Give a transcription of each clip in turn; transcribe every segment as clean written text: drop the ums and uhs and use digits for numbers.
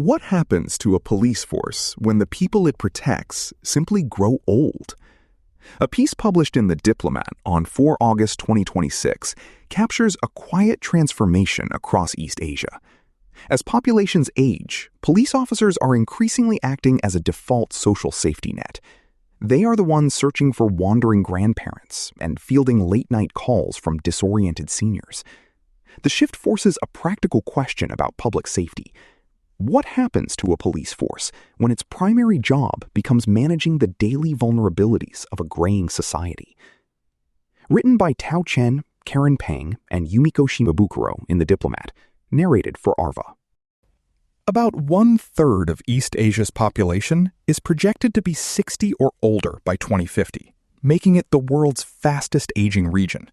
What happens to a police force when the people it protects simply grow old? A piece published in the Diplomat on 4 August 2026 captures a quiet transformation across East Asia. As populations age, police officers are increasingly acting as a default social safety net. They are the ones searching for wandering grandparents and fielding late-night calls from disoriented seniors. The shift forces a practical question about public safety. What happens to a police force when its primary job becomes managing the daily vulnerabilities of a graying society? Written by Tao Chen, Karen Pang, and Yumiko Shimabukuro in The Diplomat, narrated for Arva. About 1/3 of East Asia's population is projected to be 60 or older by 2050, making it the world's fastest aging region.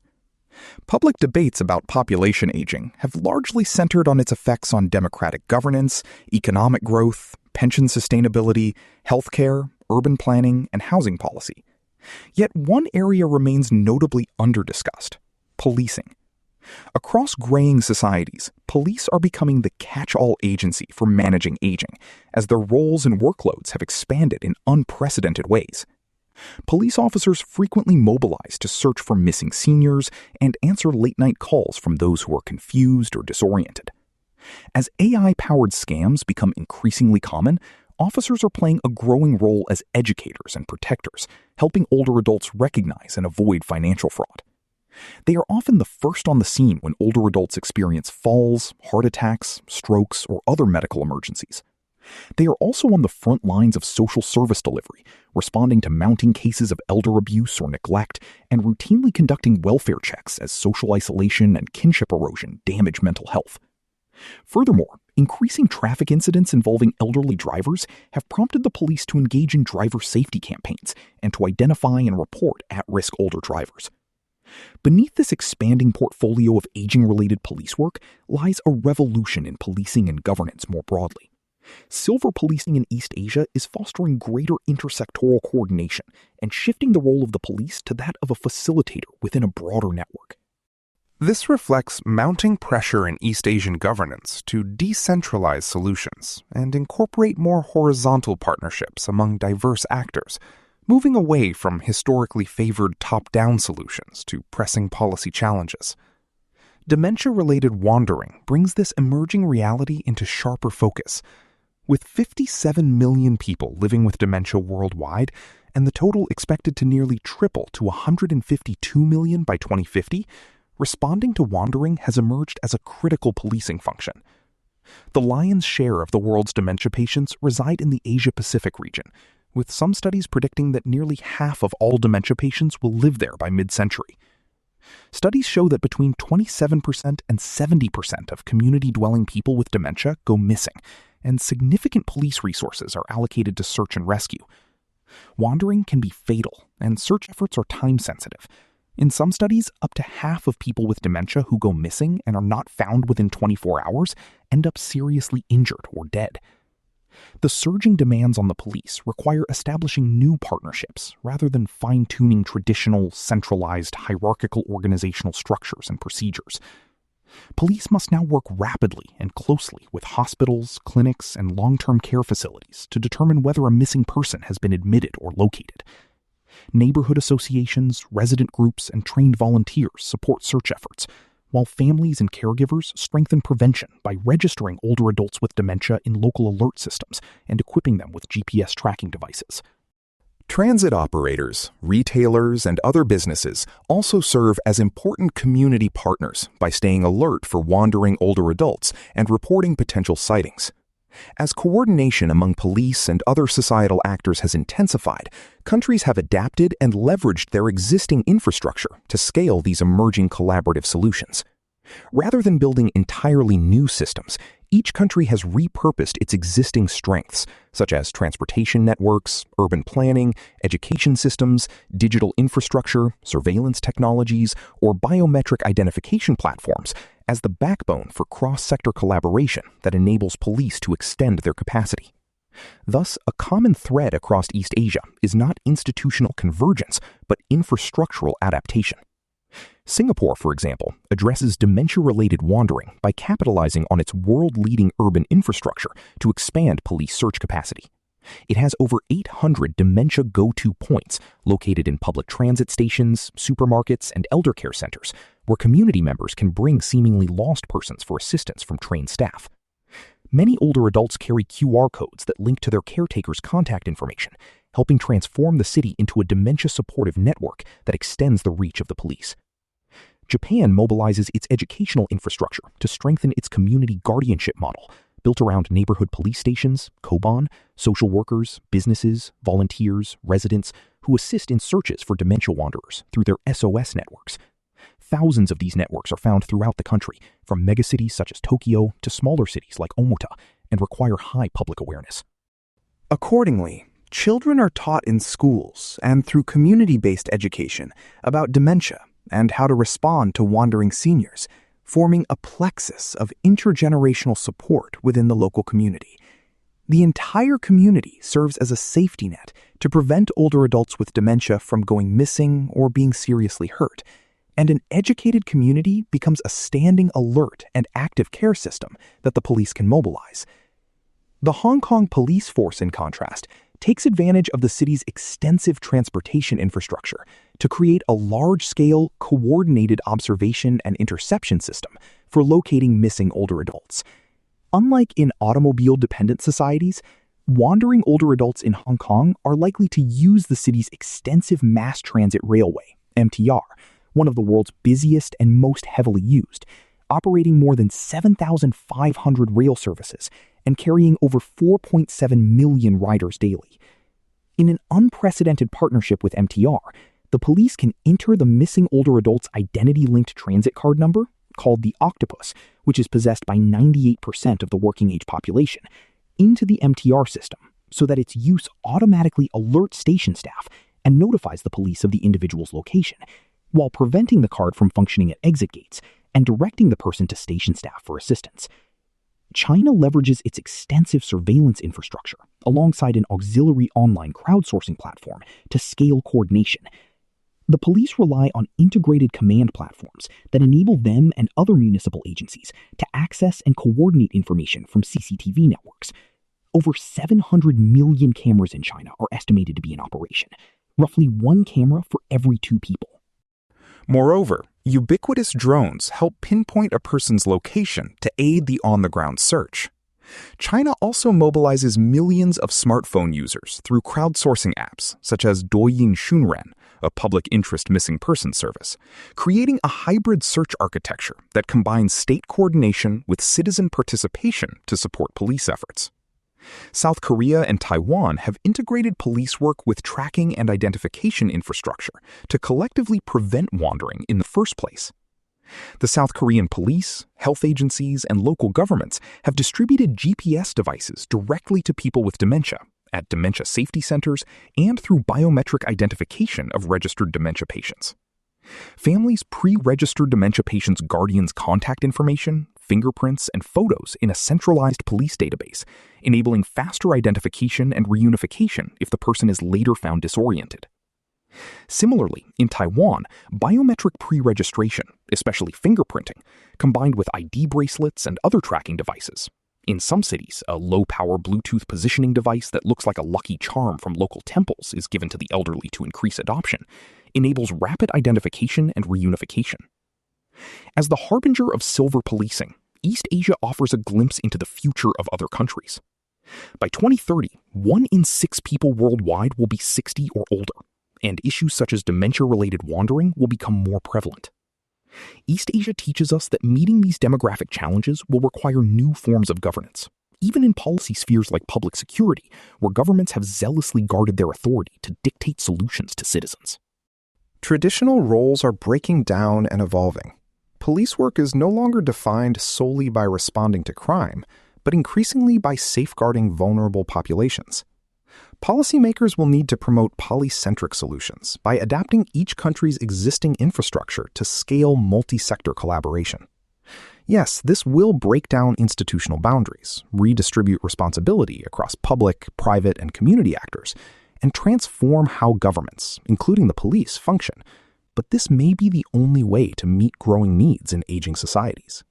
Public debates about population aging have largely centered on its effects on democratic governance, economic growth, pension sustainability, healthcare, urban planning, and housing policy. Yet one area remains notably underdiscussed: policing. Across graying societies, police are becoming the catch-all agency for managing aging, as their roles and workloads have expanded in unprecedented ways. Police officers frequently mobilize to search for missing seniors and answer late-night calls from those who are confused or disoriented. As AI-powered scams become increasingly common, officers are playing a growing role as educators and protectors, helping older adults recognize and avoid financial fraud. They are often the first on the scene when older adults experience falls, heart attacks, strokes, or other medical emergencies. They are also on the front lines of social service delivery, responding to mounting cases of elder abuse or neglect, and routinely conducting welfare checks as social isolation and kinship erosion damage mental health. Furthermore, increasing traffic incidents involving elderly drivers have prompted the police to engage in driver safety campaigns and to identify and report at-risk older drivers. Beneath this expanding portfolio of aging-related police work lies a revolution in policing and governance more broadly. Silver policing in East Asia is fostering greater intersectoral coordination and shifting the role of the police to that of a facilitator within a broader network. This reflects mounting pressure in East Asian governance to decentralize solutions and incorporate more horizontal partnerships among diverse actors, moving away from historically favored top-down solutions to pressing policy challenges. Dementia-related wandering brings this emerging reality into sharper focus. With 57 million people living with dementia worldwide, and the total expected to nearly triple to 152 million by 2050, responding to wandering has emerged as a critical policing function. The lion's share of the world's dementia patients reside in the Asia-Pacific region, with some studies predicting that nearly half of all dementia patients will live there by mid-century. Studies show that between 27% and 70% of community-dwelling people with dementia go missing, and significant police resources are allocated to search and rescue. Wandering can be fatal, and search efforts are time-sensitive. In some studies, up to half of people with dementia who go missing and are not found within 24 hours end up seriously injured or dead. The surging demands on the police require establishing new partnerships rather than fine-tuning traditional, centralized, hierarchical organizational structures and procedures. Police must now work rapidly and closely with hospitals, clinics, and long-term care facilities to determine whether a missing person has been admitted or located. Neighborhood associations, resident groups, and trained volunteers support search efforts, while families and caregivers strengthen prevention by registering older adults with dementia in local alert systems and equipping them with GPS tracking devices. Transit operators, retailers, and other businesses also serve as important community partners by staying alert for wandering older adults and reporting potential sightings. As coordination among police and other societal actors has intensified, countries have adapted and leveraged their existing infrastructure to scale these emerging collaborative solutions. Rather than building entirely new systems, each country has repurposed its existing strengths, such as transportation networks, urban planning, education systems, digital infrastructure, surveillance technologies, or biometric identification platforms, as the backbone for cross-sector collaboration that enables police to extend their capacity. Thus, a common thread across East Asia is not institutional convergence, but infrastructural adaptation. Singapore, for example, addresses dementia-related wandering by capitalizing on its world-leading urban infrastructure to expand police search capacity. It has over 800 dementia go-to points located in public transit stations, supermarkets, and elder care centers, where community members can bring seemingly lost persons for assistance from trained staff. Many older adults carry QR codes that link to their caretaker's contact information, helping transform the city into a dementia-supportive network that extends the reach of the police. Japan mobilizes its educational infrastructure to strengthen its community guardianship model, built around neighborhood police stations, koban, social workers, businesses, volunteers, residents who assist in searches for dementia wanderers through their SOS networks. Thousands of these networks are found throughout the country, from megacities such as Tokyo to smaller cities like Omota, and require high public awareness. Accordingly, children are taught in schools and through community-based education about dementia and how to respond to wandering seniors, forming a plexus of intergenerational support within the local community. The entire community serves as a safety net to prevent older adults with dementia from going missing or being seriously hurt, and an educated community becomes a standing alert and active care system that the police can mobilize. The Hong Kong police force, in contrast, takes advantage of the city's extensive transportation infrastructure to create a large-scale, coordinated observation and interception system for locating missing older adults. Unlike in automobile-dependent societies, wandering older adults in Hong Kong are likely to use the city's extensive mass transit railway, MTR, one of the world's busiest and most heavily used, operating more than 7,500 rail services and carrying over 4.7 million riders daily. In an unprecedented partnership with MTR, the police can enter the missing older adult's identity-linked transit card number, called the Octopus, which is possessed by 98% of the working-age population, into the MTR system so that its use automatically alerts station staff and notifies the police of the individual's location, while preventing the card from functioning at exit gates and directing the person to station staff for assistance. China leverages its extensive surveillance infrastructure alongside an auxiliary online crowdsourcing platform to scale coordination. The police rely on integrated command platforms that enable them and other municipal agencies to access and coordinate information from CCTV networks. Over 700 million cameras in China are estimated to be in operation, roughly one camera for every two people. Moreover, ubiquitous drones help pinpoint a person's location to aid the on-the-ground search. China also mobilizes millions of smartphone users through crowdsourcing apps such as Douyin Shunren, a public interest missing person service, creating a hybrid search architecture that combines state coordination with citizen participation to support police efforts. South Korea and Taiwan have integrated police work with tracking and identification infrastructure to collectively prevent wandering in the first place. The South Korean police, health agencies, and local governments have distributed GPS devices directly to people with dementia at dementia safety centers and through biometric identification of registered dementia patients. Families pre-registered dementia patients' guardians' contact information, fingerprints, and photos in a centralized police database, enabling faster identification and reunification if the person is later found disoriented. Similarly, in Taiwan, biometric pre-registration, especially fingerprinting, combined with ID bracelets and other tracking devices. In some cities, a low-power Bluetooth positioning device that looks like a lucky charm from local temples is given to the elderly to increase adoption, enables rapid identification and reunification. As the harbinger of silver policing, East Asia offers a glimpse into the future of other countries. By 2030, 1 in 6 people worldwide will be 60 or older, and issues such as dementia-related wandering will become more prevalent. East Asia teaches us that meeting these demographic challenges will require new forms of governance, even in policy spheres like public security, where governments have zealously guarded their authority to dictate solutions to citizens. Traditional roles are breaking down and evolving. Police work is no longer defined solely by responding to crime, but increasingly by safeguarding vulnerable populations. Policymakers will need to promote polycentric solutions by adapting each country's existing infrastructure to scale multi-sector collaboration. Yes, this will break down institutional boundaries, redistribute responsibility across public, private, and community actors, and transform how governments, including the police, function. but this may be the only way to meet growing needs in aging societies.